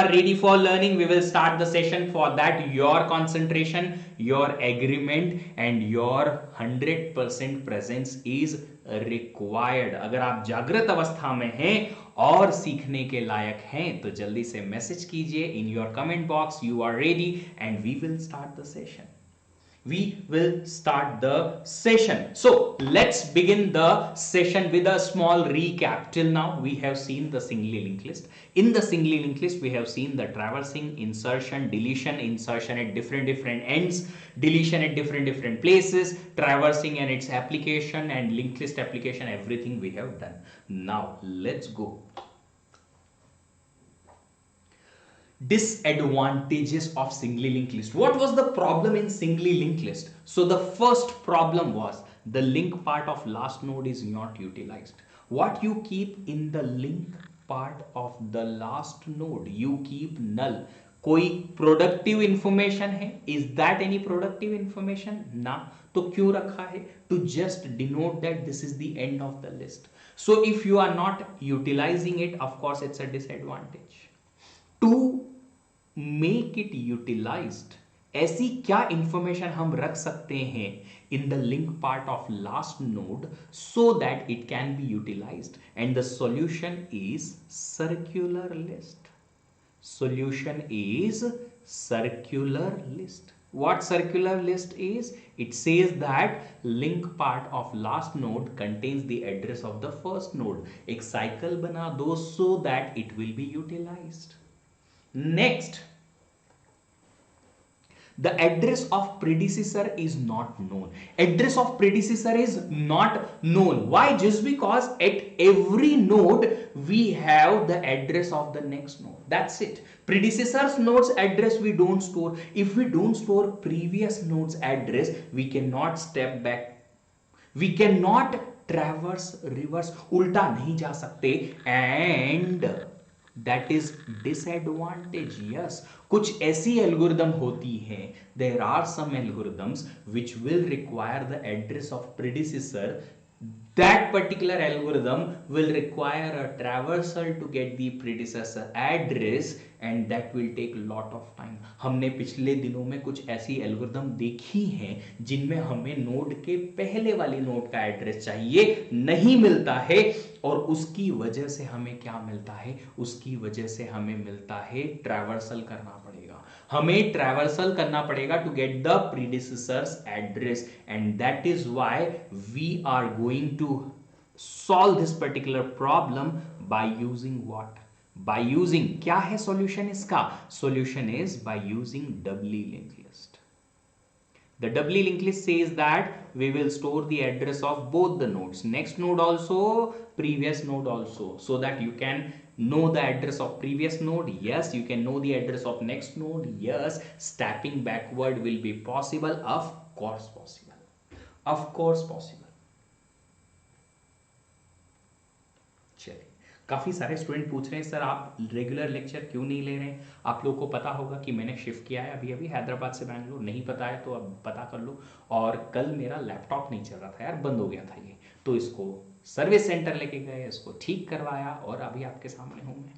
are ready for learning, we will start the session. For that, your concentration, your agreement and your 100% presence is required. अगर आप जागृत अवस्था में हैं और सीखने के लायक हैं तो जल्दी से मैसेज कीजिए in your comment box, you are ready and we will start the session. We will start the session. So let's begin the session with a small recap. Till now we have seen the singly linked list. In the singly linked list we have seen the traversing, insertion, deletion, insertion at different ends, deletion at different places, traversing and its application, and linked list application. Everything we have done. Now let's go. Disadvantages of singly linked list. What was the problem in singly linked list? So the first problem was the link part of last node is not utilized. What you keep in the link part of the last node, you keep null. कोई productive information है? Is that any productive information? ना. तो क्यों रखा है? To just denote that this is the end of the list. So if you are not utilizing it, of course it's a disadvantage. To make it utilized, ऐसी क्या information हम रख सकते हैं in the link part of last node so that it can be utilized? And the solution is circular list. Solution is circular list. What circular list is? It says that link part of last node contains the address of the first node. एक cycle बना दो so that it will be utilized. Next, the address of predecessor is not known. Address of predecessor is not known. Why? Just because at every node we have the address of the next node. That's it. Predecessor's node's address we don't store. If we don't store previous node's address, we cannot step back. We cannot traverse reverse. उल्टा नहीं जा सकते. And that is disadvantage. Yes, कुछ ऐसी algorithm होती हैं, there are some algorithms which will require the address of predecessor. That particular algorithm will require a traversal to get the predecessor address and that will take lot of time. हमने पिछले दिनों में कुछ ऐसी algorithm देखी हैं जिनमें हमें नोड के पहले वाली नोड का एड्रेस चाहिए, नहीं मिलता है और उसकी वजह से हमें क्या मिलता है? उसकी वजह से हमें मिलता है ट्रैवर्सल करना पड़ेगा. हमें ट्रैवर्सल करना पड़ेगा to get the predecessors address and that is why we are going to solve this particular problem by using what? By using, क्या है solution इसका? Solution is by using doubly linked list. The doubly linked list says that we will store the address of both the nodes, next node also, previous node also, so that you can know the address of previous node. Yes, you can know the address of next node. Yes, stepping backward will be possible. Of course possible. Of course possible. चलिए, काफ़ी सारे student पूछ रहे हैं sir आप regular lecture क्यों नहीं ले रहे हैं? आप लोगों को पता होगा कि मैंने शिफ्ट किया है अभी हैदराबाद से बैंगलोर. नहीं पता है तो अब पता कर लो. और कल मेरा लैपटॉप नहीं चल रहा था यार, बंद हो गया था ये, तो इसको सर्विस सेंटर लेके गए, इसको ठीक करवाया और अभी आपके सामने हूँ मैं.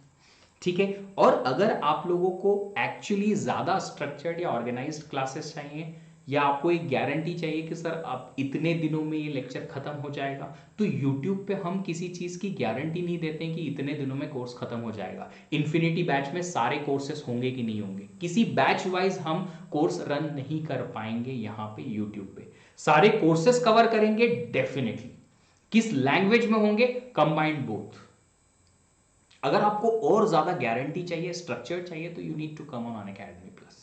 ठीक है. और अगर आप लोगों को एक्चुअली ज़्यादा स्ट्रक्चर्ड या ऑर्गेनाइज्ड क्लासेस चाहिए या आपको एक गारंटी चाहिए कि सर आप इतने दिनों में ये लेक्चर खत्म हो जाएगा, तो YouTube पे हम किसी चीज़ की गारंटी नहीं देते हैं कि इतने दिनों में कोर्स खत्म हो जाएगा. इन्फिनिटी बैच में सारे कोर्सेस होंगे कि नहीं होंगे, किसी बैच वाइज हम कोर्स रन नहीं कर पाएंगे. यहाँ पे YouTube पे सारे कोर्सेस कवर करेंगे डेफिनेटली. किस लैंग्वेज में होंगे? Combined both. अगर आपको और ज्यादा गारंटी चाहिए, स्ट्रक्चर चाहिए, तो you need to come on Unacademy Plus.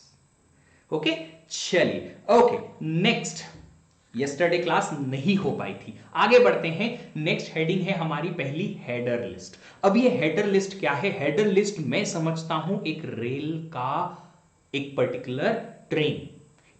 Okay, चलिए. ओके, नेक्स्ट, यस्टरडे क्लास नहीं हो पाई थी, आगे बढ़ते हैं. नेक्स्ट हेडिंग है हमारी पहली हेडर लिस्ट. अब ये हेडर लिस्ट क्या है? हेडर लिस्ट मैं समझता हूं एक रेल का एक particular train.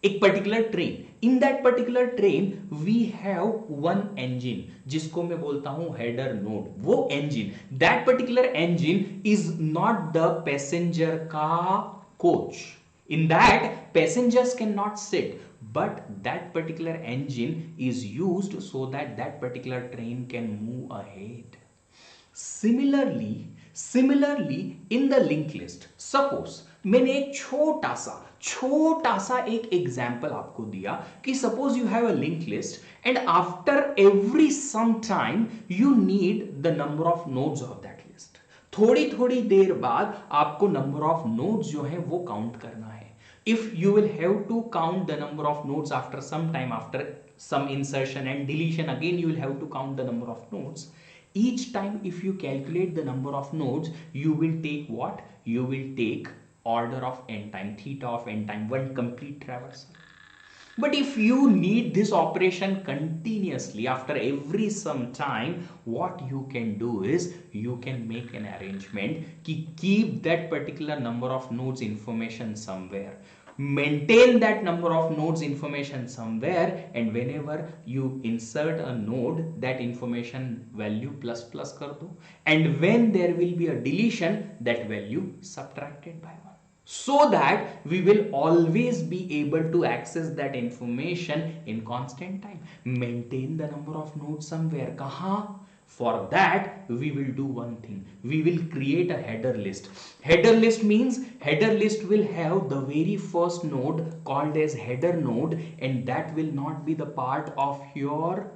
In that particular train we have one engine जिसको मैं बोलता हूं हेडर नोड. वो engine, that particular engine is not the passenger का coach. In that, passengers cannot sit, but that particular engine is used so that that particular train can move ahead. Similarly, similarly in the link list, suppose मैंने एक छोटा सा एक example आपको दिया कि suppose you have a link list and after every some time you need the number of nodes of that list. थोड़ी थोड़ी देर बाद आपको नंबर ऑफ नोड्स जो है वो काउंट करना है। If you will have to count the number of nodes after some time, after some insertion and deletion, again you will have to count the number of nodes. Each time if you calculate the number of nodes, you will take what? You will take order of n time, theta of n time, one complete traversal. But if you need this operation continuously after every some time, what you can do is you can make an arrangement ki keep that particular number of nodes information somewhere, maintain that number of nodes information somewhere, and whenever you insert a node, that information value plus plus kar do, and when there will be a deletion, that value subtracted by 1, so that we will always be able to access that information in constant time. Maintain the number of nodes somewhere, kahan? For that we will do one thing, we will create a header list. Header list means header list will have the very first node called as header node, and that will not be the part of your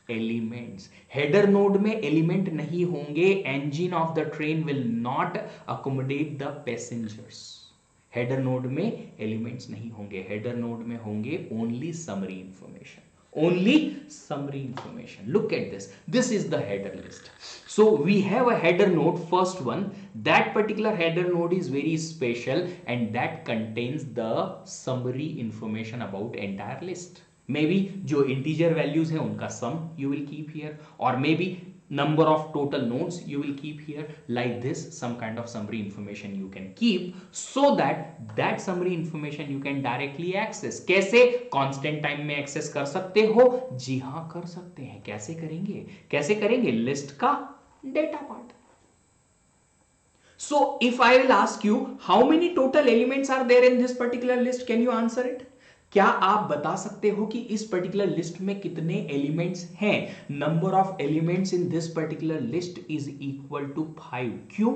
elements. Header node में element नहीं होंगे, engine of the train will not accommodate the passengers. Header node में elements नहीं होंगे, header node में होंगे only summary information, only summary information. Look at this, this is the header list. So we have a header node, first one, that particular header node is very special and that contains the summary information about entire list. Maybe जो integer values है उनका sum you will keep here, or maybe number of total nodes you will keep here. Like this, some kind of summary information you can keep, so that that summary information you can directly access. कैसे? constant time में access कर सकते हो? जी हाँ कर सकते हैं। कैसे करेंगे? कैसे करेंगे? लिस्ट का data part. So if I will ask you how many total elements are there in this particular list, can you answer it? क्या आप बता सकते हो कि इस पर्टिकुलर लिस्ट में कितने एलिमेंट्स हैं? Number of elements in this particular list is equal to 5। क्यों?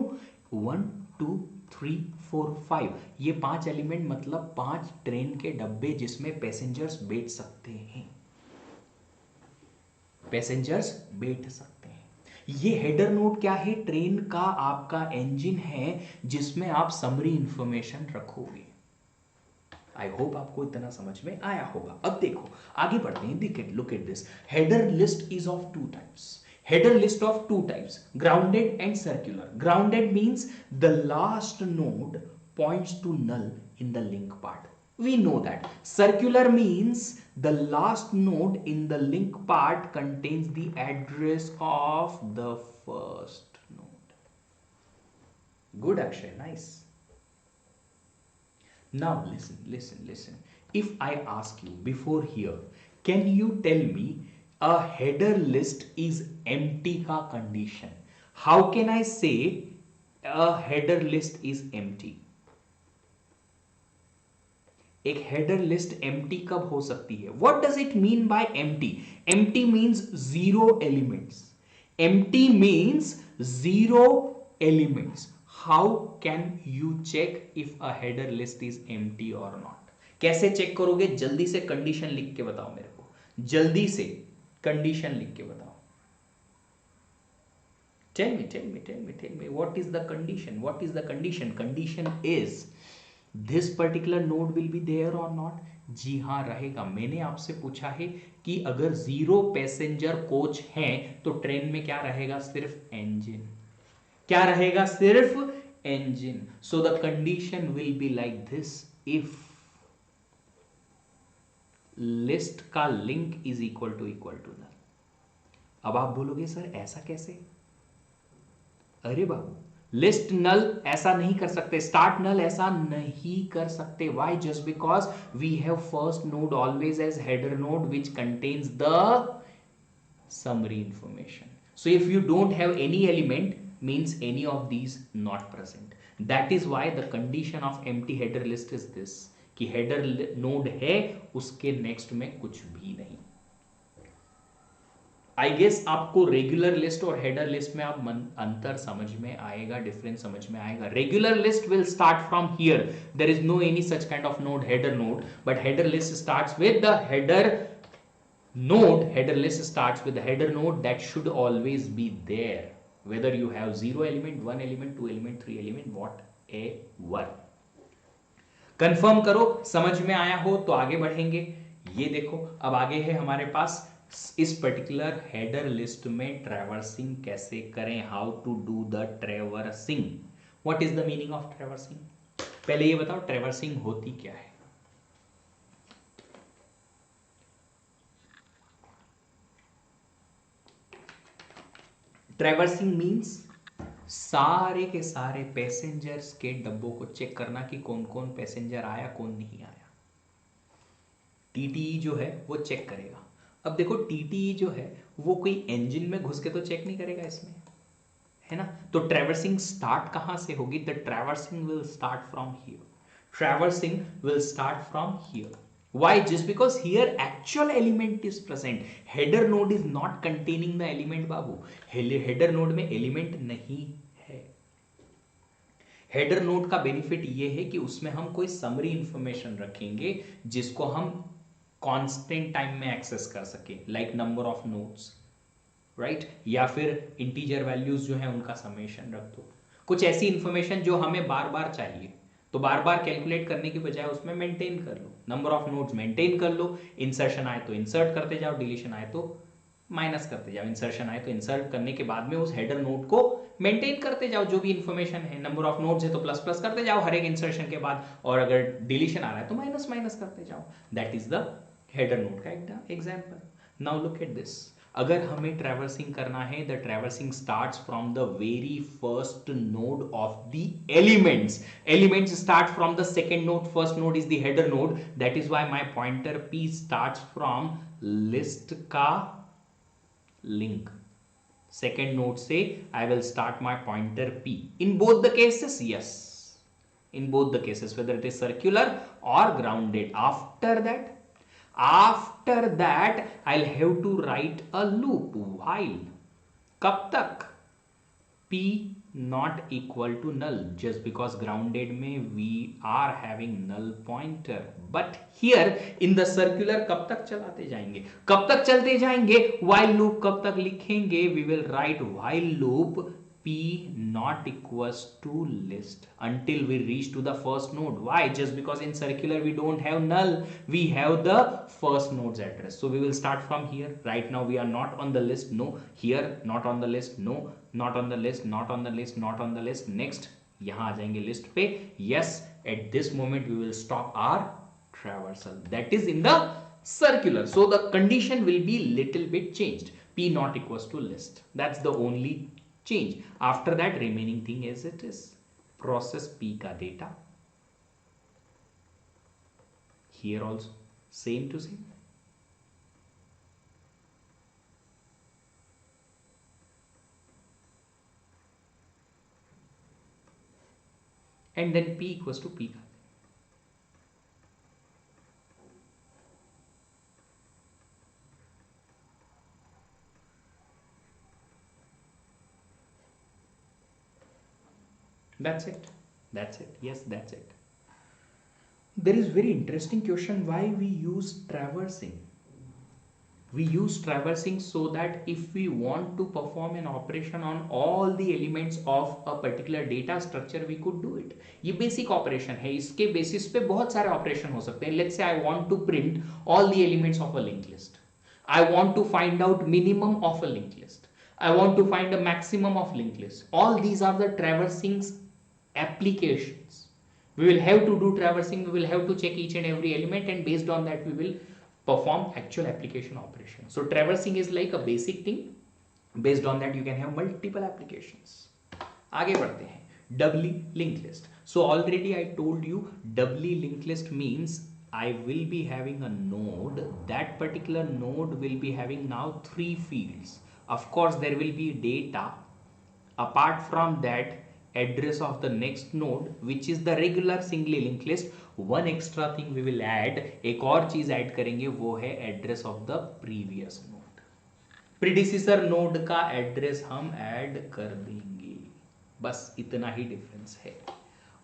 1 2 3 4 5, ये 5 एलिमेंट मतलब 5 ट्रेन के डब्बे जिसमें पैसेंजर्स बैठ सकते हैं, पैसेंजर्स बैठ सकते हैं। ये हेडर नोड क्या है? ट्रेन का आपका इंजन है जिसमें आप समरी इंफॉर्मेशन रखोगे। आई होप आपको इतना समझ में आया होगा। अब देखो आगे बढ़ते हैं, देखिए look at this, header list is of two types, header list of two types, grounded and circular. Grounded means the last node points to null in the link part, we know that. Circular means the last node in the link part contains the address of the first node. Good Akshay, nice. Now listen. If I ask you before here, can you tell me a header list is empty ka condition? How can I say a header list is empty? एक header list empty कब हो सकती है? What does it mean by empty? Empty means zero elements, empty means zero elements. How can you check if a header list is empty और not? कैसे check करोगे? जल्दी से कंडीशन लिख के बताओ मेरे को, जल्दी से कंडीशन लिख के बताओ। Tell me what is the condition? What is the condition? Condition is this particular node will be there or not? जी हाँ रहेगा। मैंने आपसे पूछा है कि अगर जीरो पैसेंजर कोच हैं तो ट्रेन में क्या रहेगा? सिर्फ इंजन। क्या रहेगा? सिर्फ engine. So the condition will be like this, if list का link is equal to null. अब आप बोलोगे सर ऐसा कैसे? अरे बाबू, लिस्ट नल ऐसा नहीं कर सकते, स्टार्ट नल ऐसा नहीं कर सकते। Why? Just because we have first node always as header node which contains the summary information. So if you don't have any element means any of these not present. That is why the condition of empty header list is this, कि header node है उसके next में कुछ भी नहीं। I guess आपको regular list और header list में आप अंतर समझ में आएगा, डिफरेंस समझ में आएगा. Regular list will start from here, there is no any such kind of node header node, but header list starts with the header node. Header list starts with the header node that should always be there, whether you have 0 element, 1 element, 2 element, 3 element, whatever. Confirm करो, समझ में आया हो तो आगे बढ़ेंगे. ये देखो अब आगे है हमारे पास इस पर्टिकुलर हेडर लिस्ट में ट्रैवर्सिंग कैसे करें, how to do the traversing. What is the meaning of traversing? पहले ये बताओ ट्रैवर्सिंग होती क्या है. ट्रैवर्सिंग मीन्स सारे के सारे पैसेंजर्स के डब्बों को चेक करना कि कौन कौन पैसेंजर आया कौन नहीं आया. टीटीई जो है वो चेक करेगा. अब देखो टीटीई जो है वो कोई इंजन में घुस के तो चेक नहीं करेगा इसमें, है ना. तो ट्रैवर्सिंग स्टार्ट कहां से होगी? The traversing will start from here. Traversing will start from here. Why? Just because here actual element is present. Header node is not containing the element Babu. Header node में element नहीं है. Header node का benefit ये है कि उसमें हम कोई समरी इंफॉर्मेशन रखेंगे जिसको हम कांस्टेंट टाइम में एक्सेस कर सके, like number of nodes, right, या फिर इंटीजर वैल्यूज जो है उनका समेशन रख दो. कुछ ऐसी इंफॉर्मेशन जो हमें बार बार चाहिए तो बार बार कैलकुलेट करने की बजाय उसमें मेंटेन कर लो. नंबर ऑफ नोड्स मेंटेन कर लो. इंसर्शन आए तो इंसर्ट करते जाओ, डिलीशन आए तो माइनस करते जाओ. इंसर्शन आए तो इंसर्ट करने के बाद में उस हेडर नोड को मेंटेन करते जाओ. जो भी इंफॉर्मेशन है, नंबर ऑफ नोड्स है तो प्लस प्लस करते जाओ हर एक इंसर्शन के बाद, और अगर डिलीशन आ रहा है तो माइनस माइनस करते जाओ. That is the header node का example. Now look at this. अगर हमें ट्रैवर्सिंग करना है, the traversing starts from the very first node of the elements. Elements start from the second node. First node is the header node. That is why my pointer p starts from list का link. Second node से I will start my pointer p. In both the cases, yes, in both the cases, whether it is circular or grounded. After that I'll have to write a loop. while, कब तक? p not equal to null, just because grounded में we are having null pointer. but here in the circular कब तक चलाते जाएंगे, कब तक चलते जाएंगे? while loop कब तक लिखेंगे? we will write while loop p not equals to list until we reach to the first node. Why? Just because in circular we don't have null, we have the first node's address. So we will start from here. Right now we are not on the list. No. Here not on the list. No. Not on the list. Not on the list. Not on the list. Next यहाँ आ जाएंगे list पे. Yes, at this moment we will stop our traversal. That is in the circular. So the condition will be little bit changed. p not equals to list. That's the only change. After that remaining thing as it is. Process p का data. Here also same to same. And then p equals to p. That's it. That's it. Yes, that's it. There is very interesting question why we use traversing. We use traversing so that if we want to perform an operation on all the elements of a particular data structure, we could do it. ये basic operation है. इसके basis पे बहुत सारे operation हो सकते हैं. Let's say I want to print all the elements of a linked list. I want to find out minimum of a linked list. I want to find the maximum of linked list. All these are the traversing applications. We will have to do traversing. We will have to check each and every element, and based on that we will perform actual application operation. So traversing is like a basic thing. Based on that you can have multiple applications. आगे बढ़ते हैं. Doubly linked list. So already I told you doubly linked list means I will be having a node. That particular node will be having now 3 fields. Of course there will be data. Apart from that, address of the next node, which is the regular singly linked list. One extra thing we will add, एक और चीज add करेंगे, वो है address of the previous node. Predecessor node का address हम add कर देंगे, बस इतना ही डिफरेंस है।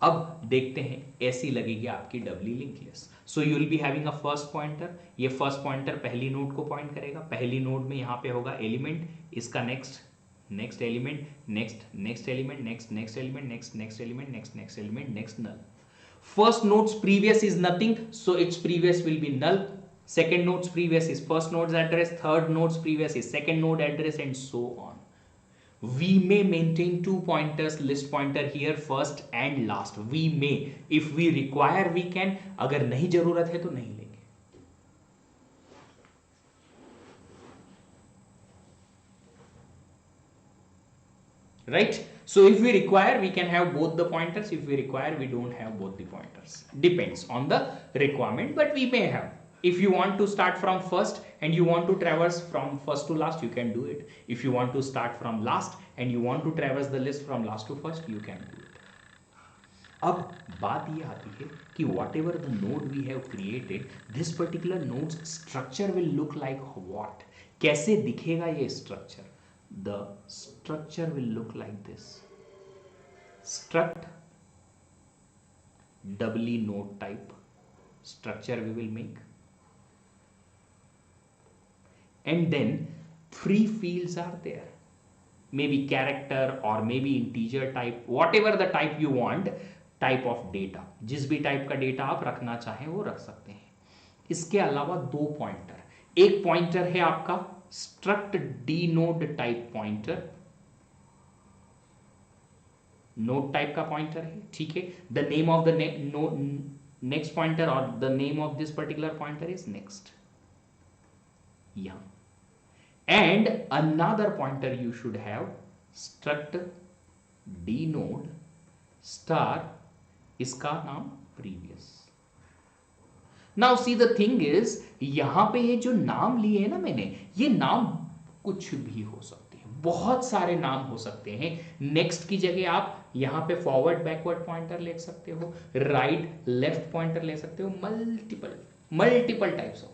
अब देखते हैं ऐसी लगेगी आपकी doubly link list. So you will be having a first pointer, ये फर्स्ट पॉइंटर पहली नोड को पॉइंट करेगा, पहली नोड में यहाँ पे होगा एलिमेंट, इसका next next element, next element, next element, next element, next element, next null. First node's previous is nothing, so its previous will be null. Second node's previous is first node's address, third node's previous is second node address, and so on. We may maintain two pointers, list pointer here, first and last. We may, if we require we can, अगर नहीं जरूरत है तो नहीं लेंगे, right? So if we require we can have both the pointers, if we require we don't have both the pointers, depends on the requirement, but we may have. If you want to start from first and you want to traverse from first to last, you can do it. If you want to start from last and you want to traverse the list from last to first, you can do it. अब बात ये आती है कि whatever the node we have created, this particular node's structure will look like what? कैसे दिखेगा ये structure? The structure will look like this. Struct doubly node type structure we will make, and then three fields are there, maybe character or maybe integer type, whatever the type you want, type of data, जिस भी type का data आप रखना चाहें वो रख सकते हैं। इसके अलावा दो पॉइंटर, एक पॉइंटर है आपका struct dnode type pointer, node type का पॉइंटर है, ठीक है। The name of the next pointer और the name of this particular pointer is next, यहां। And another pointer you should have struct dnode star, इसका नाम previous. Now see the thing is, यहां पे ये जो नाम लिए हैं ना मैंने, ये नाम कुछ भी हो सकते हैं, बहुत सारे नाम हो सकते हैं। नेक्स्ट की जगह आप यहां पे फॉरवर्ड बैकवर्ड पॉइंटर ले सकते हो, राइट लेफ्ट पॉइंटर ले सकते हो, multiple types of.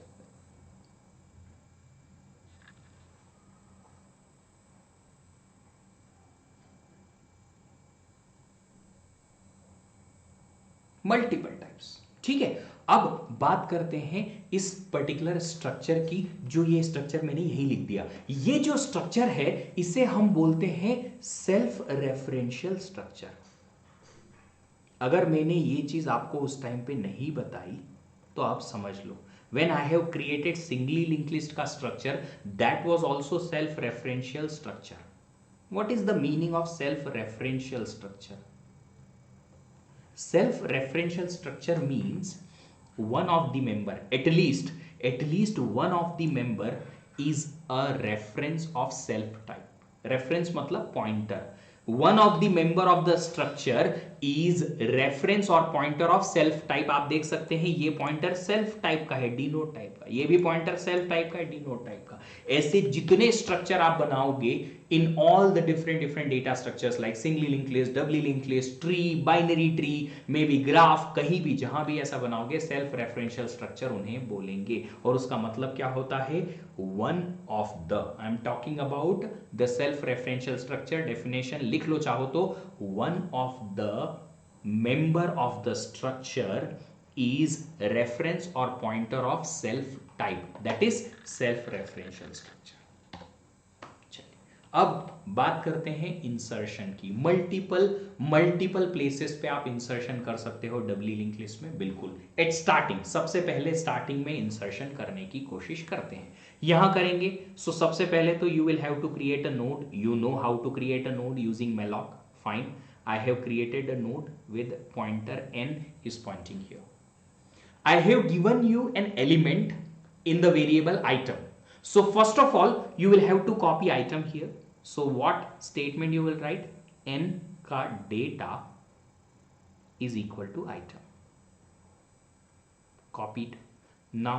Multiple types, ठीक है। अब बात करते हैं इस पर्टिकुलर स्ट्रक्चर की, जो ये स्ट्रक्चर मैंने यही लिख दिया। ये जो स्ट्रक्चर है इसे हम बोलते हैं सेल्फ रेफरेंशियल स्ट्रक्चर। अगर मैंने ये चीज आपको उस टाइम पे नहीं बताई तो आप समझ लो, when I have created singly linked list का structure, that was also self referential structure. What is the meaning of self referential structure? Self referential structure means one of the member, at least one of the member is a reference of self type। reference मतलब pointer, one of the member of the structure is reference और pointer of self type। आप देख सकते हैं ये pointer self type का है, denote type का, ये भी pointer self type का है, denote type का। ऐसे जितने structure आप बनाओगे in all the different data structures like singly linked list, doubly linked list, tree, binary tree, maybe graph, कहीं भी जहां भी ऐसा बनाओगे self referential structure उन्हें बोलेंगे। और उसका मतलब क्या होता है? one of the, I am talking about the self referential structure definition, लिख लो चाहो तो, one of the member of the structure is reference or pointer of self type, that is self referential structure। अब बात करते हैं insertion की। Multiple places पे आप इंसर्शन कर सकते हो डबली लिंक लिस्ट में, बिल्कुल। एट स्टार्टिंग, सबसे पहले स्टार्टिंग में इंसर्शन करने की कोशिश करते हैं, यहां करेंगे। सो सबसे पहले तो you will have to create a node, you know how to create a node using malloc, fine. I have created a node with pointer n is pointing here. I have given you an element in the variable item. So first of all, you will have to copy item here. So what statement you will write? N ka data is equal to item. Copied. Now,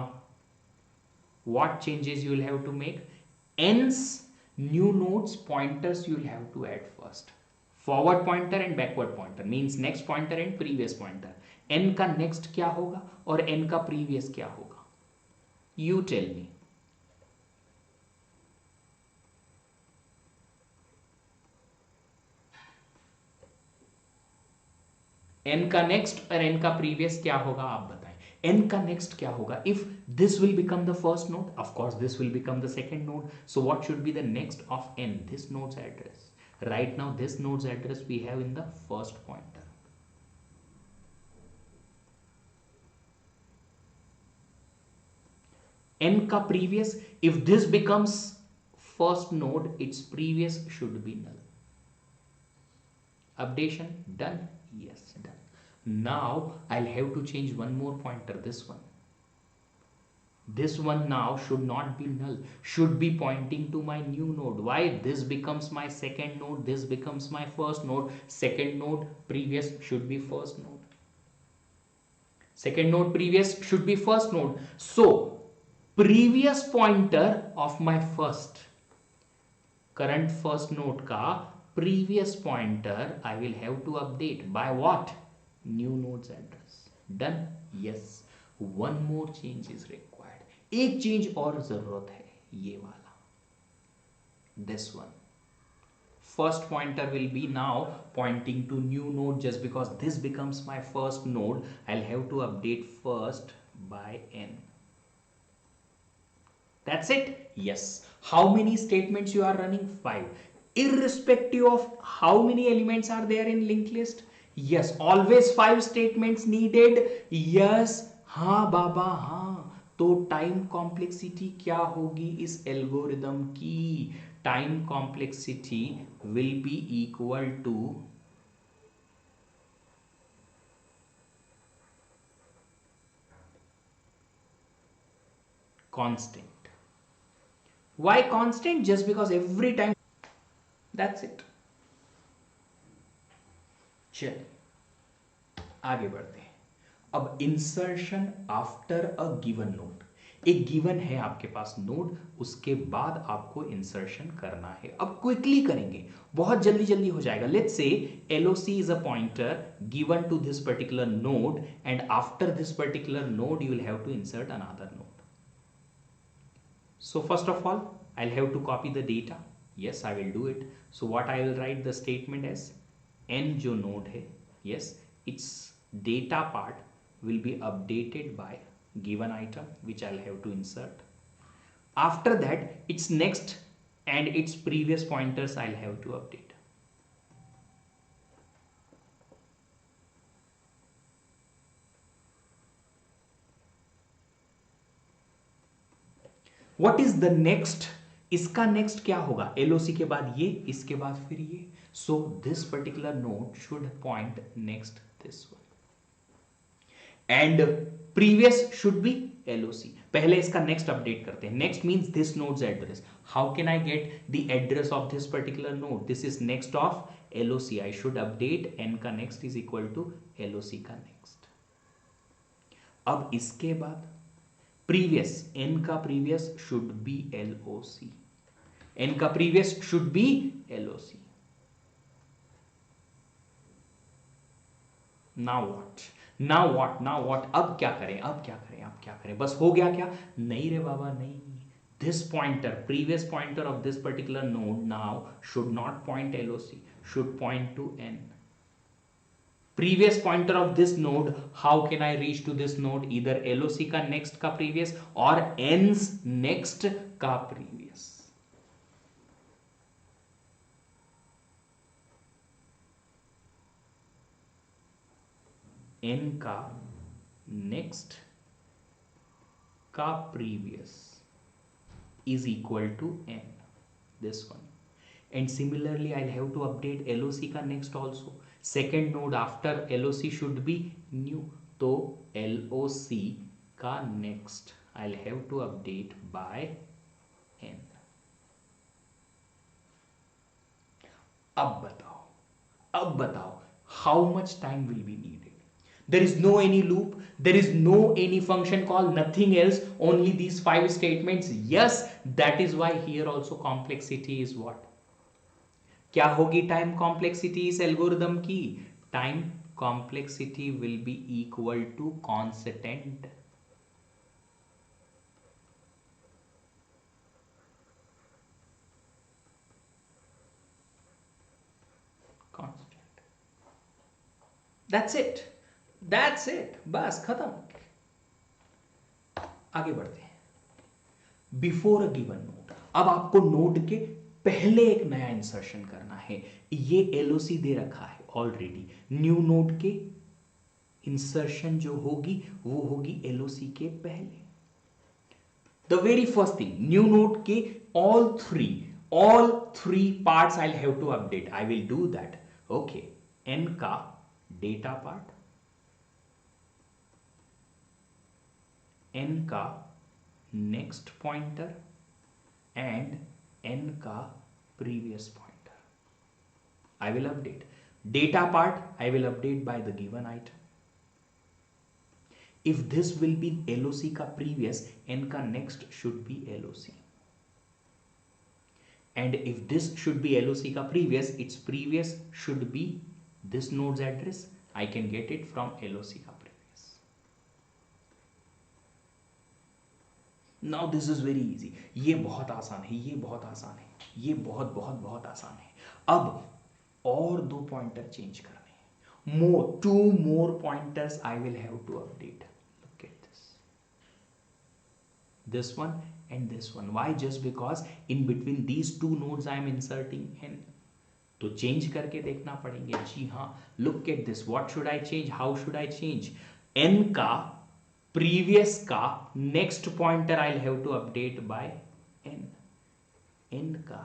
what changes you will have to make? N's new nodes pointers you will have to add first. Forward pointer and backward pointer means next pointer and previous pointer. N का next क्या होगा और N का previous क्या होगा? You tell me. N का next और n का प्रीवियस क्या होगा आप बताएं। एन का नेक्स्ट क्या होगा? If this will become the first node, of course this will become the second node, so what should be the next of n? This node's address. Right now this node's address we have in the first pointer. N ka previous, if this becomes first node, its previous should be null. Updation done? Yes, done. Now I'll have to change one more pointer, this one. This one now should not be null, should be pointing to my new node. Why? This becomes my second node, this becomes my first node. Second node previous should be first node, second node previous should be first node. So previous pointer of my first current first node ka previous pointer I will have to update by what? New node's address. Done? Yes. One more change is required. एक change और जरूरत है, ये वाला, this one. First pointer will be now pointing to new node. Just because this becomes my first node, I'll have to update first by n. That's it? Yes. How many statements you are running? 5. Irrespective of how many elements are there in linked list? Yes. Always 5 statements needed? Yes. हाँ बाबा हाँ. तो time complexity क्या होगी इस algorithm की? Time complexity will be equal to constant. Why constant? Just because every time. That's it. चलिए आगे बढ़ते हैं. अब insertion after a given node. एक गिवन है आपके पास नोड, उसके बाद आपको इंसर्शन करना है. अब क्विकली करेंगे, बहुत जल्दी जल्दी हो जाएगा. Let's say LOC is a pointer given to this particular node and after this particular node you will have to insert another node. So first of all, I'll have to copy the data. Yes, I will do it. So what I will write the statement as n जो node है, yes, its data part will be updated by given item which I'll have to insert. After that, its next and its previous pointers I'll have to update. What is the next? इसका next क्या होगा? LOC के बाद ये, इसके बाद फिर ये. So this particular node should point next this one. And previous should be LOC. पहले इसका नेक्स्ट अपडेट करते हैं. Next means this node's address. How can I get the address of this particular node? This is next of LOC. I should update n का next is equal to LOC का next. अब इसके बाद previous, n का previous should be LOC. n का previous should be LOC. Now what? Now what? Now what? अब क्या करें? अब क्या करें? अब क्या करें? बस हो गया क्या? नहीं रे बाबा नहीं. This pointer, previous pointer of this particular node now should not point LOC, should point to n. Previous pointer of this node, how can I reach to this node? Either LOC का next का previous or n's next का previous. n का next का previous is equal to n, this one. And similarly I'll have to update LOC का next also. Second node after LOC should be new, तो LOC का next I'll have to update by n. अब बताओ how much time will be needed? There is no any loop, there is no any function call, nothing else, only these 5 statements. Yes, that is why here also complexity is what? क्या होगी time complexity इस algorithm की? Time complexity will be equal to constant. Constant. That's it, बस खत्म। आगे बढ़ते हैं। Before a given node, अब आपको नोड के पहले एक नया इंसर्शन करना है। ये एलओसी दे रखा है ऑलरेडी। न्यू नोड के इंसर्शन जो होगी वो होगी एलओसी के पहले। The very first thing, new node के all three parts I'll have to update. I will do that. Okay, n का data part, n का next pointer and n का previous pointer. I will update. Data part I will update by the given item. If this will be LOC का previous, n का next should be LOC. And if this should be LOC का previous, its previous should be this node's address. I can get it from LOC का previous. Now this is very easy. ये बहुत आसान है, ये बहुत आसान है, ये बहुत बहुत बहुत आसान है। अब और दो पॉइंटर चेंज करने हैं। Two more pointers I will have to update. Look at this one and this one. Why? Just because in between these two nodes I am inserting n. तो चेंज करके देखना पड़ेंगे। जी हाँ, look at this. What should I change, how should I change? n का previous का next pointer I have to update by n। n का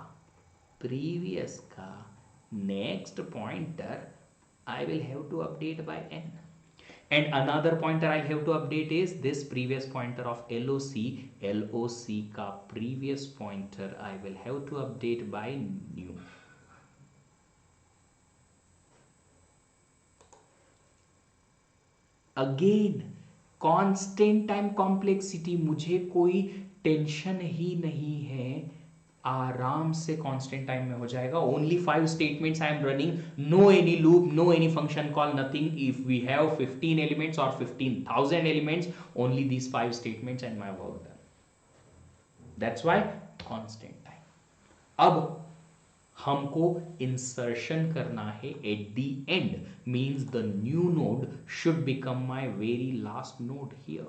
previous का next pointer I will have to update by n. And another pointer I'll have to update is this previous pointer of LOC. LOC का previous pointer I will have to update by new. Again, constant time complexity, मुझे कोई tension ही नहीं है, आराम से constant time में हो जाएगा। Only 5 statements I am running, no any loop, no any function call, nothing. If we have 15 elements और 15,000 elements, only these 5 statements and my work done. That's why constant time. अब हमको insertion करना है at the end, means the new node should become my very last node here.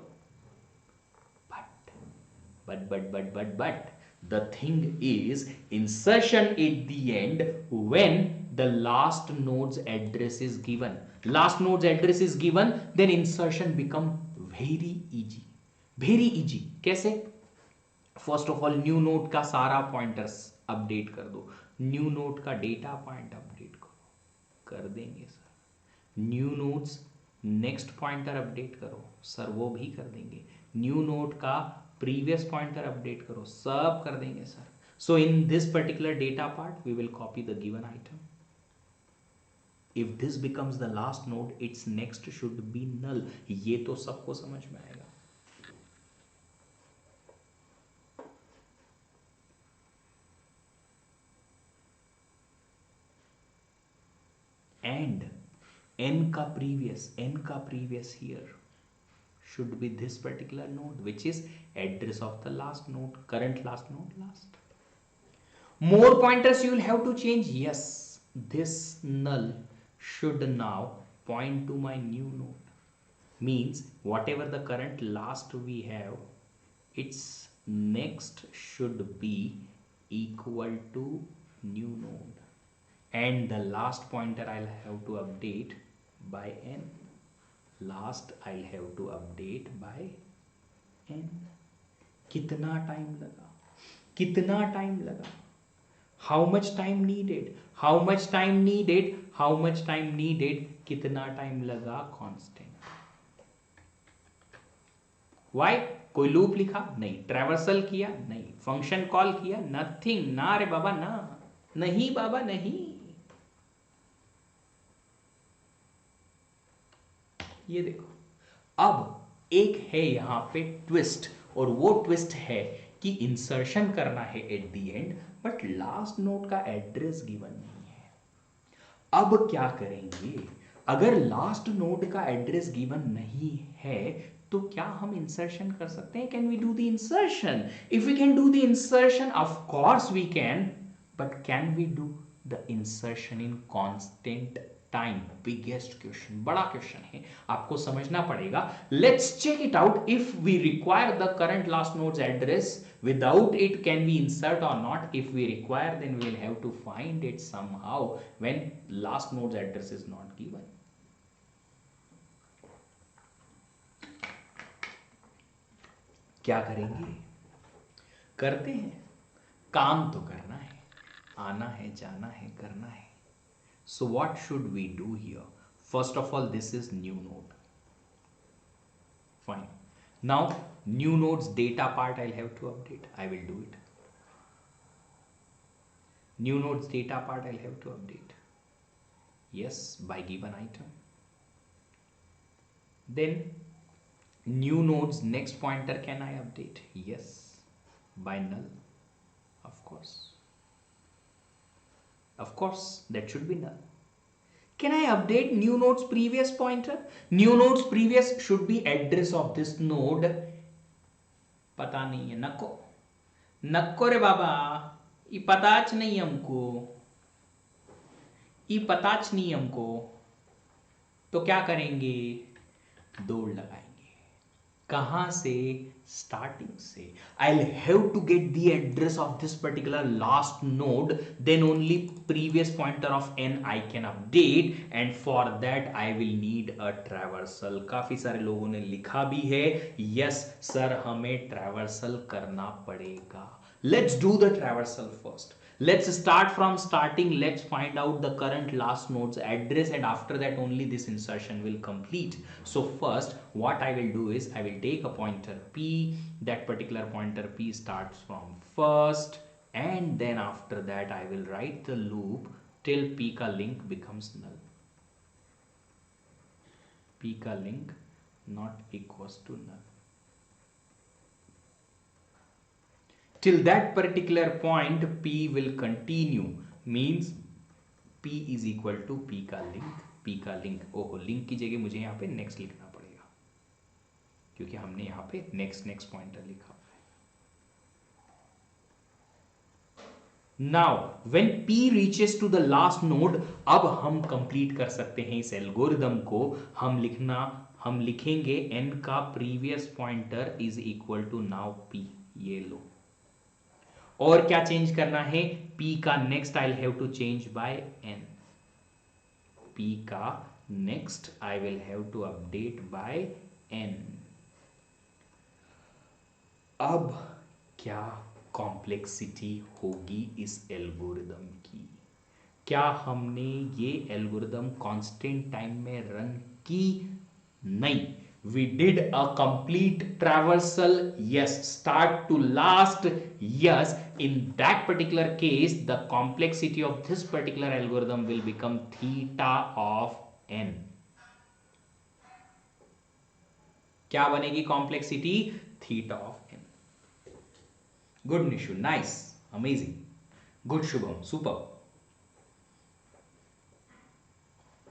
But the thing is, insertion at the end when the last node's address is given. Last node's address is given, then insertion become very easy. Very easy. कैसे? First of all, new node का सारा pointers update कर दो। New node का data point update करो, कर देंगे sir. New nodes next pointer update करो, सर वो भी कर देंगे। New node का प्रीवियस पॉइंटर अपडेट करो, सब कर देंगे sir. So in this particular data part we will copy the given item. If this becomes the last node, its next should be null. ये तो सबको समझ में आएगा। एंड n का previous here should be this particular node, which is address of the last node, current last node, last. More pointers you will have to change. Yes, this null should now point to my new node, means whatever the current last we have, its next should be equal to new node, and the last pointer I'll have to update by n. Last I'll have to update by n. कितना time लगा, कितना time लगा? How much time needed? How much time needed? How much time needed? कितना time लगा? Constant. Why? कोई loop लिखा नहीं, traversal किया नहीं, फंक्शन कॉल किया नथिंग। ना रे बाबा ना, नहीं बाबा नहीं। ये देखो, अब एक है यहां पे ट्विस्ट, और वो ट्विस्ट है कि इंसर्शन करना है at the end, but last node का एड्रेस गिवन नहीं है। अब क्या करेंगे? अगर लास्ट नोड का एड्रेस गिवन नहीं है तो क्या हम इंसर्शन कर सकते हैं? Can we do the insertion? If we can do the insertion, of course we can, but can we do the insertion in constant time, biggest question, बड़ा क्वेश्चन है, आपको समझना पड़ेगा. Let's check it out. If we require the current last node's address, without it can we insert or not? If we require, then we will have to find it somehow when last node's address is not given. क्या करेंगे? करते हैं. काम तो करना है, आना है, जाना है, करना है. So what should we do here? First of all, this is new node. Fine. Now new node's data part I'll have to update. I will do it. New node's data part I'll have to update. Yes, by given item. Then new node's next pointer can I update? Yes, by null. Of course. Of course, that should be null. Can I update new node's previous pointer? New node's previous should be address of this node. पता नहीं है, नको नको रे बाबा, ये पताच नहीं हमको, ये पताच नहीं हमको. तो क्या करेंगे? दौड़ लगाएंगे. कहां से? स्टार्टिंग से. I'll have to get the address of this particular last node, then only previous pointer of n I can update, and for that I will need a traversal. काफी सारे लोगों ने लिखा भी है, yes sir हमें traversal करना पड़ेगा. Let's do the traversal first. Let's start from starting. Let's find out the current last node's address, and after that only this insertion will complete. So first what I will do is I will take a pointer p. That particular pointer p starts from first, and then after that I will write the loop till p ka link becomes null. P ka link not equals to null. Till that particular point p will continue, means p is equal to p का link. p का link, ओहो link की जगह मुझे यहाँ पे next लिखना पड़ेगा, क्योंकि हमने यहाँ पे next pointer लिखा है. Now when p reaches to the last node, अब हम complete कर सकते हैं इस एल्गोरिदम को. हम लिखेंगे n का previous pointer is equal to now p. ये लो. और क्या चेंज करना है? p का next I have to change by n. p का next I will have to update by n. अब क्या कॉम्प्लेक्सिटी होगी इस एल्गोरिदम की? क्या हमने ये एल्गोरिदम कांस्टेंट टाइम में रन की? नहीं. We did a complete traversal. Yes. Start to last. Yes. In that particular case, the complexity of this particular algorithm will become theta of n. क्या बनेगी complexity? Theta of n. Good Nishu. Nice. Amazing. Good Shubham. Super.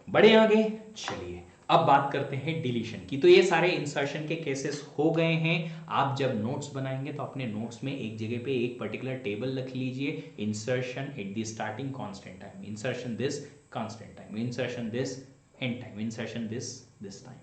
बढ़े आगे. चलिए अब बात करते हैं deletion की. तो ये सारे इंसर्शन के केसेस हो गए हैं. आप जब नोट्स बनाएंगे तो अपने नोट्स में एक जगह पे एक पर्टिकुलर टेबल रख लीजिए. Insertion at the starting constant time, insertion this constant time, insertion this end time, insertion this time.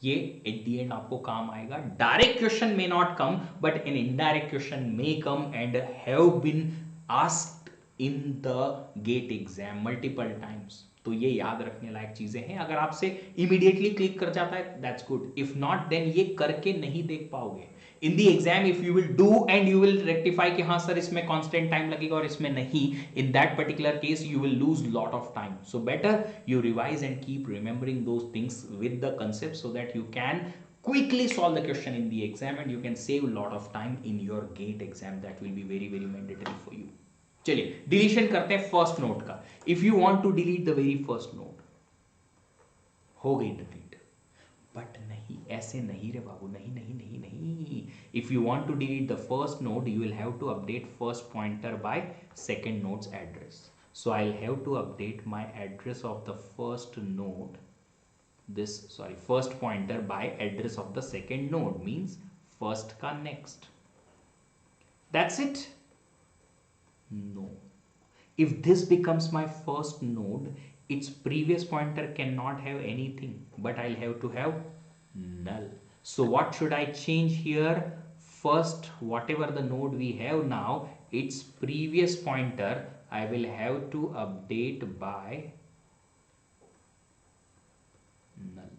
ये एट द एंड आपको काम आएगा. Direct question may not come, but an indirect question may come and have been asked in the GATE exam multiple times. तो ये याद रखने लायक चीजें हैं. अगर आपसे इमीडिएटली क्लिक कर जाता है that's good. If not then ये करके नहीं देख पाओगे. In the exam if you will do and you will rectify कि हाँ सर इसमें कांस्टेंट टाइम लगेगा और इसमें नहीं, इन that particular case you will lose lot of time. So better you revise and keep remembering those things with the concept so that you can quickly solve the question in the exam and you can save a lot of time in your gate exam. That will be very mandatory for you. चलिए deletion करते हैं first node का. If you want to delete the very first node, हो गई delete. But नहीं, ऐसे नहीं रे बाबू, नहीं नहीं नहीं नहीं. If you want to delete the first node you will have to update first pointer by second node's address. So I will have to update my address of the first node, first pointer by address of the second node, means first का next. That's it. No. If this becomes my first node, its previous pointer cannot have anything, but I'll have to have null. So what should I change here? First, whatever the node we have now, its previous pointer I will have to update by null.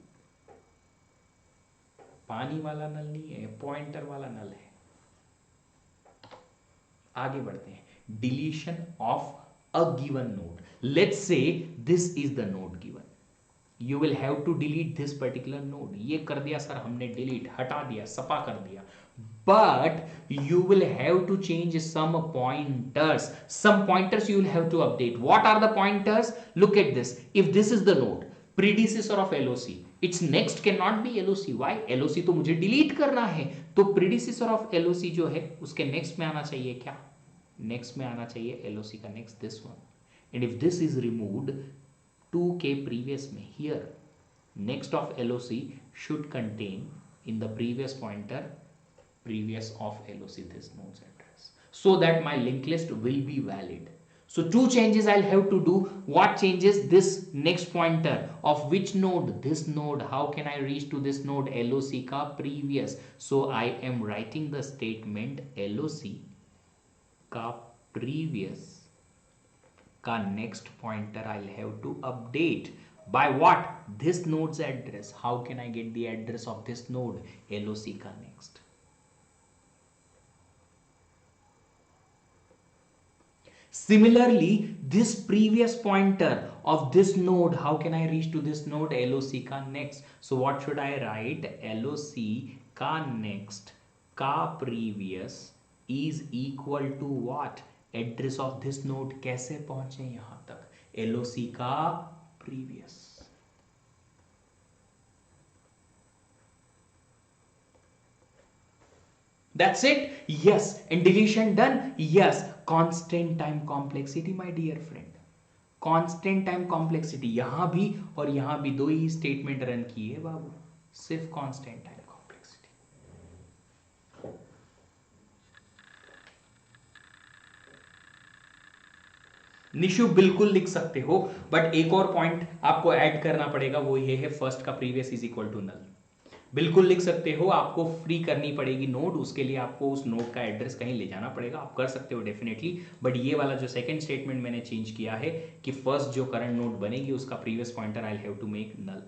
पानी वाला नल नहीं है, pointer वाला नल है. आगे बढ़ते हैं. Deletion of a given node. Let's say this is the node given. You will have to delete this particular node. ये कर दिया सर हमने, डिलीट, हटा दिया, सपा कर दिया. But you will have to change some pointers. Some pointers you will have to update. What are the pointers? Look at this. If this is the node, predecessor of LOC, its next cannot be LOC. Why? LOC तो मुझे delete करना है. तो predecessor of LOC जो है उसके next में आना चाहिए क्या? Next में आना चाहिए LOC का next, this one. And if this is removed, 2k previous में here, next of LOC should contain in the previous pointer previous of LOC this node's address, so that my linked list will be valid. So two changes I'll have to do. What changes? This next pointer of which node? This node. How can I reach to this node? LOC ka previous. So I am writing the statement LOC ka previous ka next pointer I'll have to update by what? This node's address. How can I get the address of this node? LOC ka next. Similarly, this previous pointer of this node, how can I reach to this node? LOC ka next. So what should I write? LOC ka next ka previous is equal to what? Address of this node. कैसे पहुंचे यहां तक? LOC का previous. That's it. Yes. And deletion done. Yes. Constant time complexity, my dear friend. Constant time complexity. यहां भी और यहां भी दो ही स्टेटमेंट रन किए बाबू. सिर्फ constant time complexity. निशु बिल्कुल लिख सकते हो, बट एक और पॉइंट आपको ऐड करना पड़ेगा. वो ये है फर्स्ट का previous is equal to null. बिल्कुल लिख सकते हो. आपको फ्री करनी पड़ेगी नोड. उसके लिए आपको उस नोड का एड्रेस कहीं ले जाना पड़ेगा. आप कर सकते हो डेफिनेटली, बट ये वाला जो सेकंड स्टेटमेंट मैंने चेंज किया है कि फर्स्ट जो करंट नोड बनेगी उसका previous pointer I have to make null.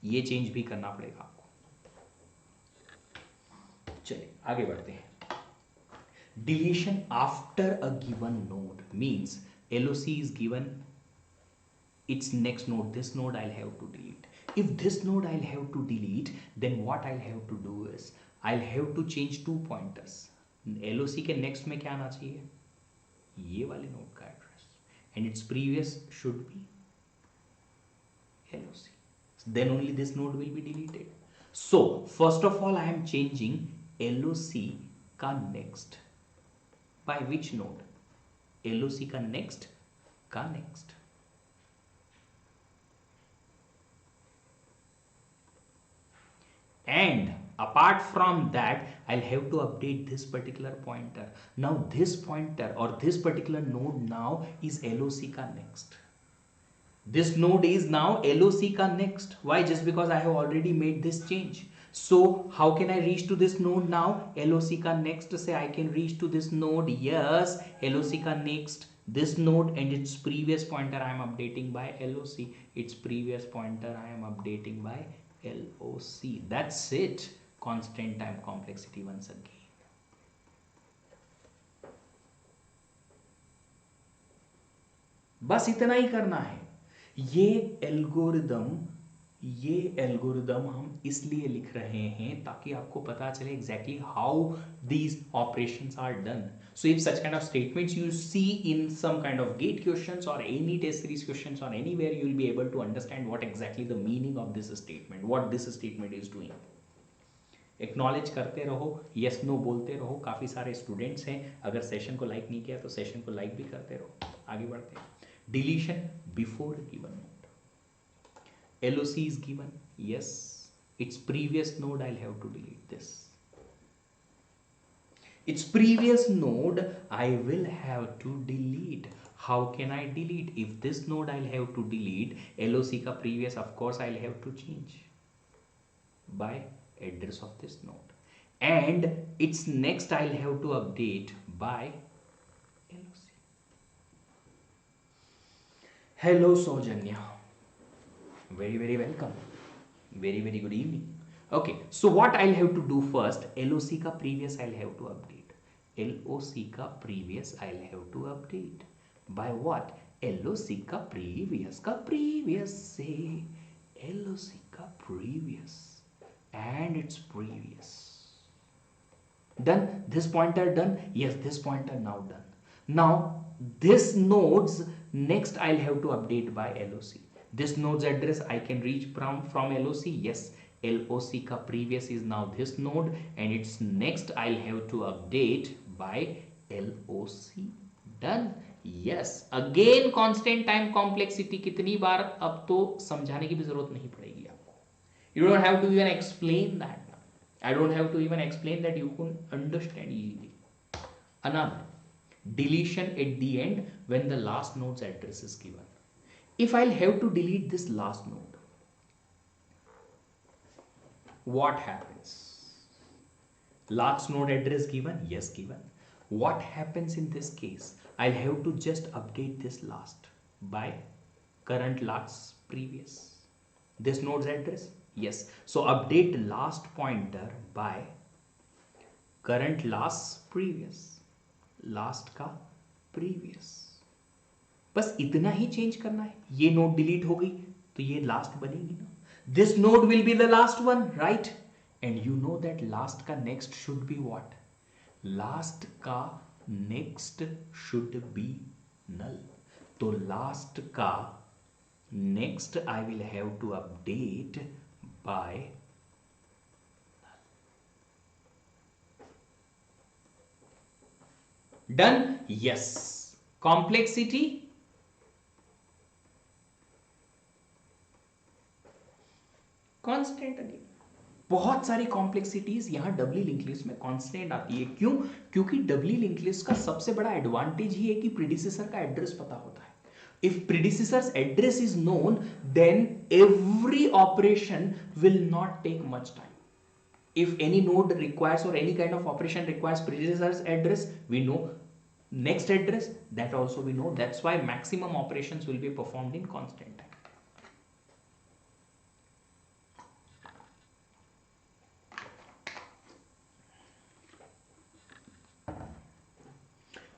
ये चेंज भी करना पड़ेगा आपको. चलिए आगे बढ़ते हैं. Deletion after a given node means LOC is given, its next node, this node I'll have to delete. If this node I'll have to delete, then what I'll have to do is I'll have to change two pointers. LOC के next में क्या आना चाहिए? ये वाले node का address, and its previous should be LOC. Then only this node will be deleted. So first of all I am changing LOC का next by which node? LOC का next का next. And apart from that I'll have to update this particular pointer. Now this pointer or this particular node now is LOC ka next. This node is now LOC ka next. Why? Just because I have already made this change. So how can I reach to this node now? LOC ka next. Say I can reach to this node. Yes, LOC ka next, this node, and its previous pointer I am updating by LOC. Its previous pointer I am updating by LOC. That's it. Constant time complexity once again. बस इतना ही करना है. ये algorithm हम इसलिए लिख रहे हैं ताकि आपको पता चले exactly how these operations are done. So if such kind of statements you see in some kind of gate questions or any test series questions or anywhere, you will be able to understand what exactly the meaning of this statement, what this statement is doing. Acknowledge करते रहो, yes no बोलते रहो. काफ़ी सारे students हैं, अगर session को like नहीं किया तो सेशन को लाइक भी करते रहो. आगे बढ़ते हैं. Deletion before given node. LOC is given, yes, its previous node I'll have to delete this. Its previous node I will have to delete. How can I delete? If this node I'll have to delete, LOC का previous of course I'll have to change by address of this node, and its next I'll have to update by LOC. Hello Saujanya, very welcome, very good evening. Okay, so what I'll have to do first, LOC का previous I'll have to update. LOC का previous I'll have to update by what? LOC का previous से LOC का previous and its previous. Done. This pointer done. Yes, this pointer now done. Now this node's next I'll have to update by LOC. This node's address I can reach from LOC. Yes, LOC का previous is now this node, and its next I'll have to update by LOC. Done. Yes, again constant time complexity. कितनी बार अब तो समझाने की भी जरूरत नहीं पड़ेगी आपको. You don't have to even explain that. I don't have to even explain that, you can understand easily. Another, deletion at the end when the last node's address is given. If I'll have to delete this last node, what happens? Last node address given? Yes, given. What happens in this case? I'll have to just update this last by current last previous. This node's address? Yes. So update last pointer by current last previous. Last का previous. बस इतना ही change करना है. ये node delete हो गई तो ये लास्ट बनेगी ना. This node will be the last one, right? And you know that last का next should be what? Last का next should be null. तो last का next I will have to update by null. Done? Yes. Complexity? Constant again. बहुत सारी complexities यहाँ डबली link list में constant आती है. क्यों? क्योंकि डबली लिंक लिस्ट का सबसे बड़ा एडवांटेज ही है कि प्रीडिसेसर का एड्रेस पता होता है. If predecessor's address is known, then every operation will not take much time. If any node requires or any kind of operation requires predecessor's address, we know. Next address, that also we know. That's why maximum operations will be performed in constant time.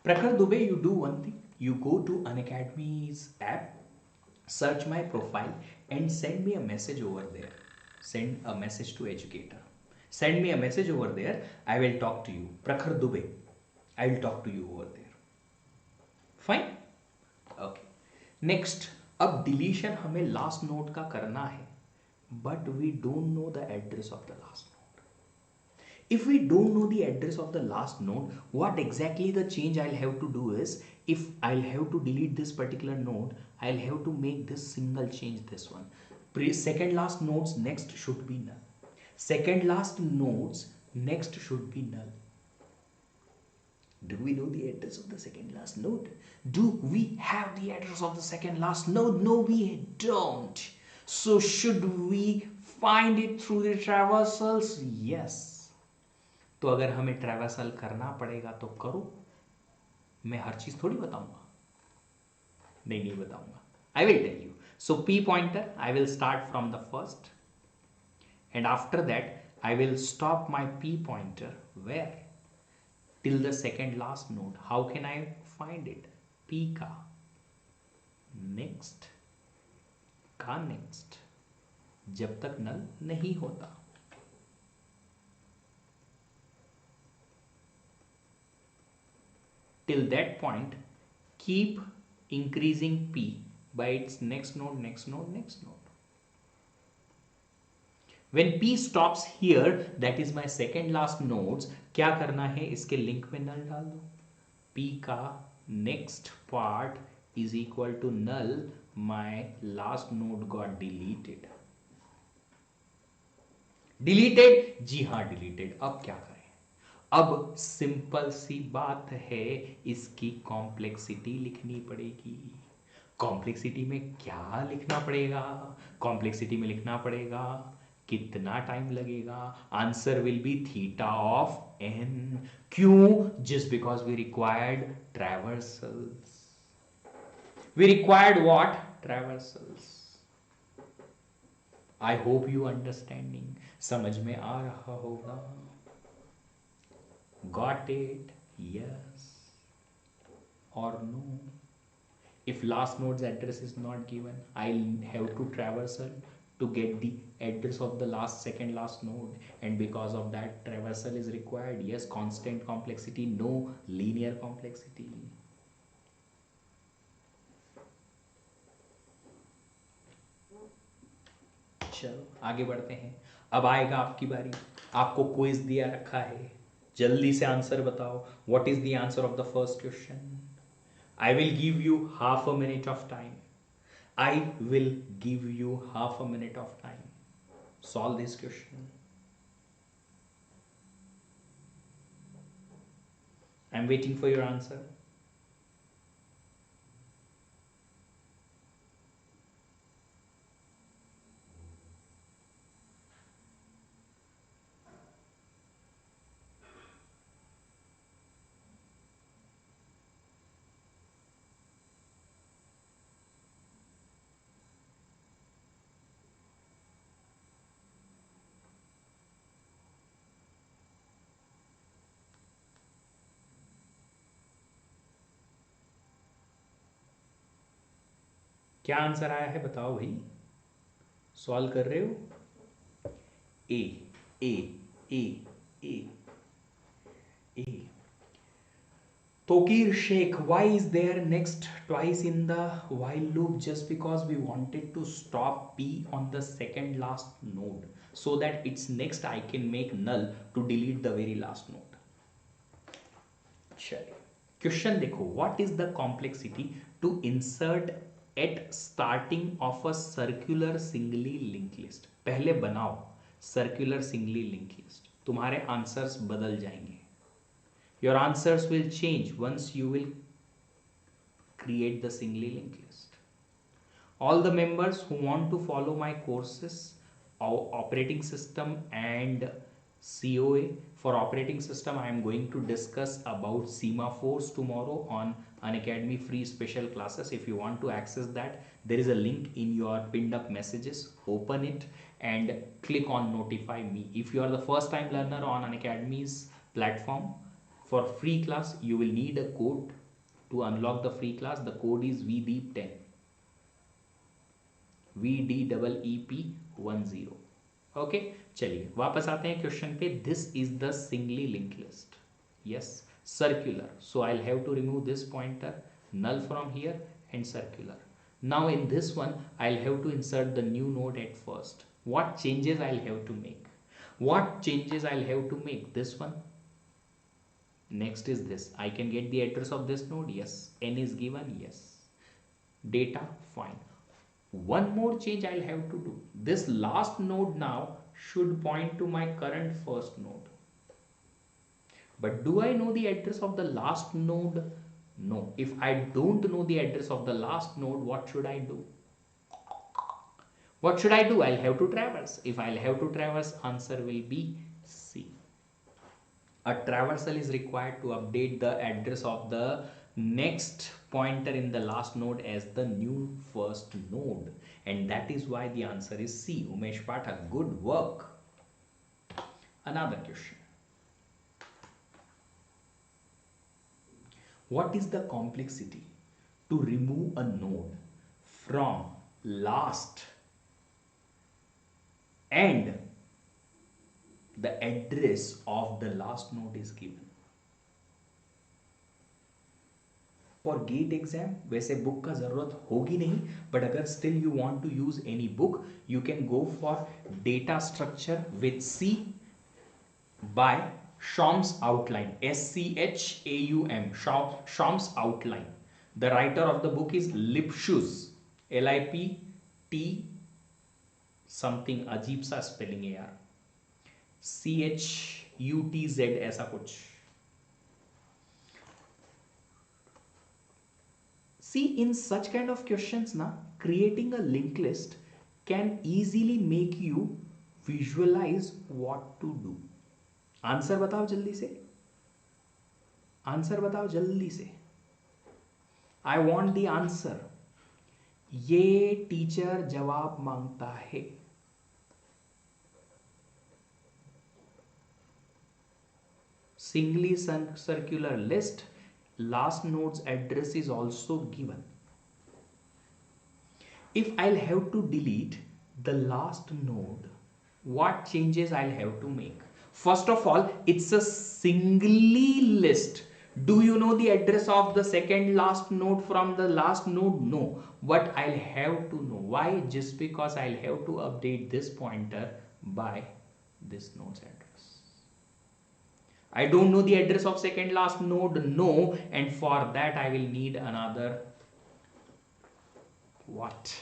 Prakhar Dubey, you do one thing. You go to Unacademy's app, search my profile and send me a message over there. Send a message to educator. Send me a message over there. I will talk to you. Prakhar Dubey, I will talk to you over there. Fine? Okay. Next, अब deletion हमें last node का करना है, but we don't know the address of the last node. If we don't know the address of the last node, what exactly the change I'll have to do is, if I'll have to delete this particular node, I'll have to make this single change, this one. Second last nodes next should be null. Second last nodes next should be null. Do we know the address of the second last node? Do we have the address of the second last node? No, we don't. So should we find it through the traversals? Yes. तो अगर हमें traversal करना पड़ेगा तो करो. मैं हर चीज थोड़ी बताऊंगा. नहीं बताऊंगा. I will tell you. So P pointer, I will start from the first, and after that I will stop my P pointer where? Till the second last node. How can I find it? P का next का next जब तक नल नहीं होता. Till that point, keep increasing P by its next node, next node, next node. When P stops here, that is my second last nodes, क्या करना है? इसके लिंक में null डाल दो. P का next part is equal to null. My last node got deleted. Deleted? जी हाँ deleted. अब क्या करें? अब सिंपल सी बात है, इसकी कॉम्प्लेक्सिटी लिखनी पड़ेगी। कॉम्प्लेक्सिटी में क्या लिखना पड़ेगा? कॉम्प्लेक्सिटी में लिखना पड़ेगा कितना टाइम लगेगा। Answer will be theta of n. क्यों? Just because we required traversals. We required what? Traversals. I hope you understanding, समझ में आ रहा होगा। Got it? Yes or no? If last node's address is not given, I'll have to traversal to get the address of the second last node, and because of that traversal is required. Yes, constant complexity, no linear complexity. चलो आगे बढ़ते हैं। अब आएगा आपकी बारी। आपको quiz दिया रखा है, जल्दी से आंसर बताओ। What is the answer of the first question? I will give you half a minute of time. I will give you half a minute of time. Solve this question. I'm waiting for your answer. क्या answer आया है बताओ भाई। Solve कर रहे हो? ए ए ए ए ए Tokir Sheikh, why is there next twice in the while loop? Just because we wanted to stop P on the second last node, so that its next I can make null to delete the very last node. चलिए question देखो, what is the complexity to insert at starting of a circular singly link list. पहले बनाओ circular singly link list, तुम्हारे answers बदल जाएंगे। Your answers will change once you will create the singly linked list. All the members who want to follow my courses, operating system and COA. For operating system, I am going to discuss about semaphores tomorrow on Unacademy free special classes. If you want to access that, there is a link in your pinned up messages. Open it and click on notify me. If you are the first time learner on Unacademy's platform, for free class you will need a code to unlock the free class. The code is VDEEP10, VDEEP10। Okay चलिए वापस आते हैं question पे। This is the singly link list, yes circular, so I have to remove this pointer, null from here and circular. Now in this one I'll have to insert the new node at first. What changes I'll have to make? What changes I'll have to make? This one. Next is this. I can get the address of this node. Yes. N is given. Yes. Data. Fine. One more change I'll have to do. This last node now should point to my current first node. But do I know the address of the last node? No. If I don't know the address of the last node, what should I do? What should I do? I'll have to traverse. If I'll have to traverse, answer will be C. A traversal is required to update the address of the next pointer in the last node as the new first node, and that is why the answer is C. Umesh Pathak, good work. Another question. What is the complexity to remove a node from last and the address of the last node is given? For GATE exam वैसे book का जरूरत होगी नहीं, but अगर still you want to use any book, you can go for data structure with C by Schom's outline, SCHAUM, Schom's outline. The writer of the book is Lipschutz, LIPT something, अजीब सा spelling है यार, CHUTZ ऐसा कुछ. See, in such kind of questions na, creating a linked list can easily make you visualize what to do. Answer बताओ जल्दी से, answer बताओ जल्दी से. I want the answer. ये टीचर जवाब मांगता है. Singly circular list, last node's address is also given. If I'll have to delete the last node, what changes I'll have to make? First of all, it's a singly list. Do you know the address of the second last node from the last node? No. But I'll have to know. Why? Just because I'll have to update this pointer by this node's address. I don't know the address of second last node. No. And for that I will need another what?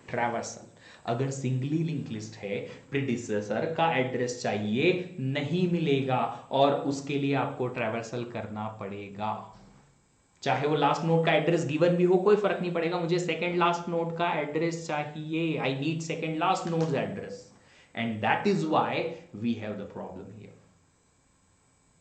Traversal. अगर singly link list है, predecessor का address चाहिए, नहीं मिलेगा और उसके लिए आपको ट्रैवर्सल करना पड़ेगा. चाहे वो लास्ट नोड का एड्रेस गिवन भी हो, कोई फर्क नहीं पड़ेगा. मुझे सेकंड लास्ट नोड का एड्रेस चाहिए. I need second last node's address, and that is why we have the problem here.